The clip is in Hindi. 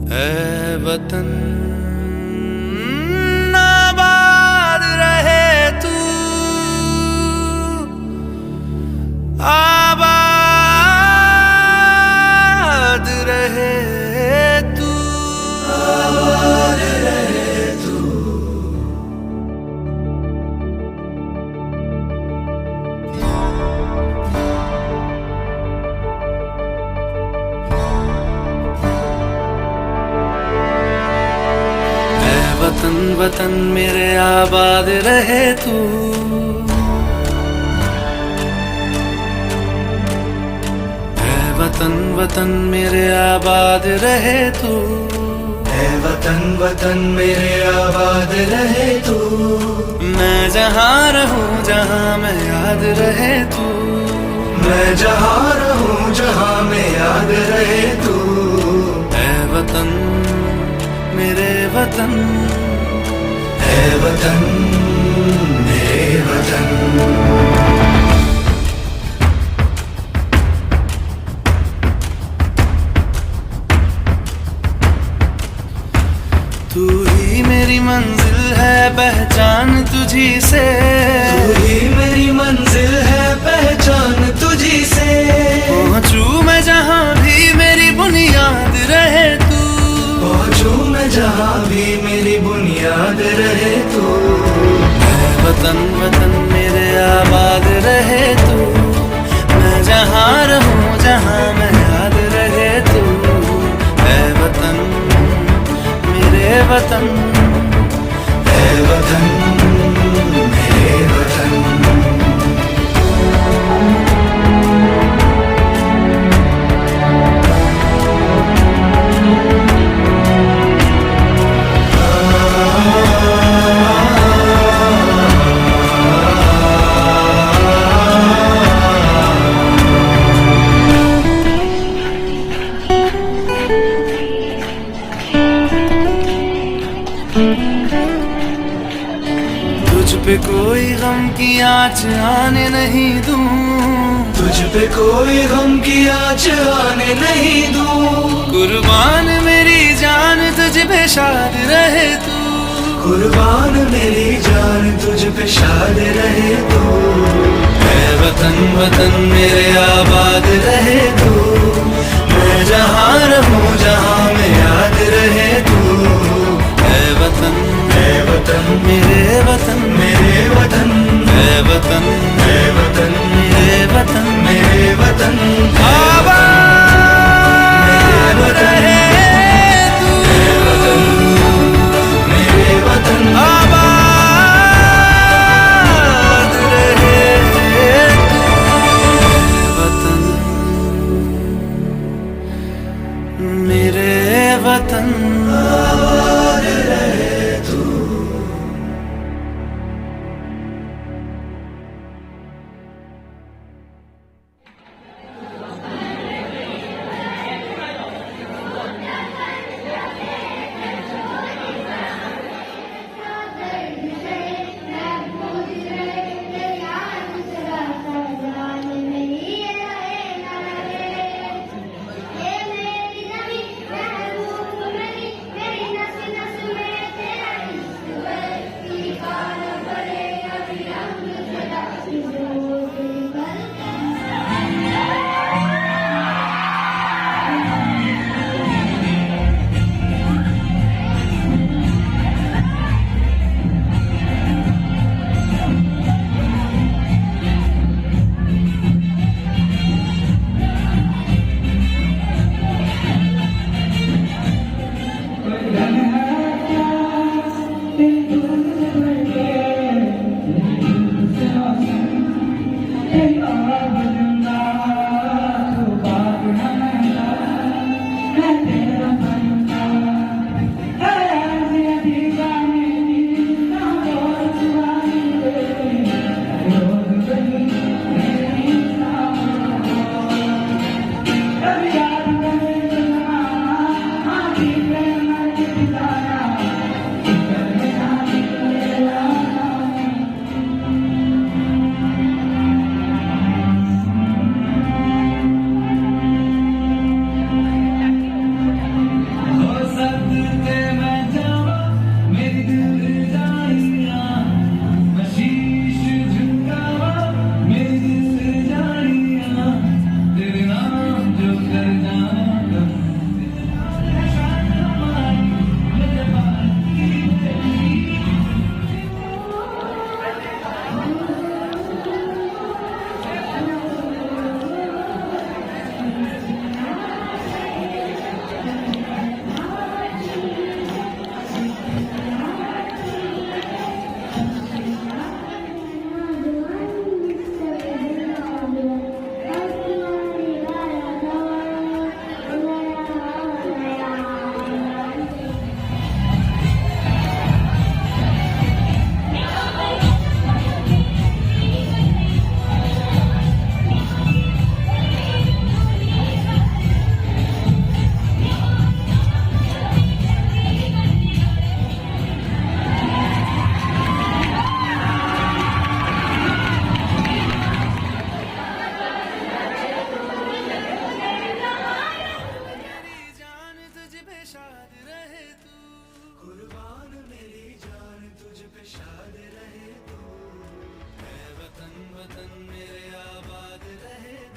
ऐ वतन आबाद रहे तू, आबाद रहे तू, आबाद रहे तू। वतन वतन मेरे आबाद रहे तू, ऐ वतन वतन मेरे आबाद रहे तू, ऐ वतन वतन मेरे आबाद रहे तू। मैं जहाँ रहूं जहाँ मैं याद रहे तू, मैं जहाँ रहूं जहाँ मैं याद रहे तू। ऐ वतन मेरे वतन, ऐ वतन मेरे वतन। तू ही मेरी मंजिल है पहचान तुझी से, तू ही मेरी मंजिल है पहचान तुझी से। पहुंचूं मैं जहाँ भी मेरी बुनियाद रहे तू, पहुंचूं मैं जहाँ भी मेरी बुनियाद रहे तू। ऐ वतन वतन मेरे आबाद रहे तू, मैं जहाँ रहूं जहाँ मैं याद रहे तू। ऐ वतन मेरे वतन, ऐ वतन मेरे वतन। तुझ पे कोई गम की आँच आने नहीं दूं, तुझ पे कोई गम की आँच आने नहीं दूं। कुर्बान मेरी जान तुझ पे शाद रहे तू, कुर्बान मेरी जान तुझ पे शाद रहे तू। ऐ वतन वतन मेरे आबाद रहे तू, मैं जहाँ रहूं जहाँ मैं याद रहे तू। ऐ वतन मेरे वतन, मेरे वतन, ऐ वतन मेरे वतन, मेरे वतन। आबाद रहे तू, मेरे वतन, आबाद रहे तू। वतन मेरे वतन, आबाद रहे तू। पे शाद रहे तू। कुर्बान मेरी जान तुझ पे शाद रहे तू। है वतन वतन मेरे आबाद रहे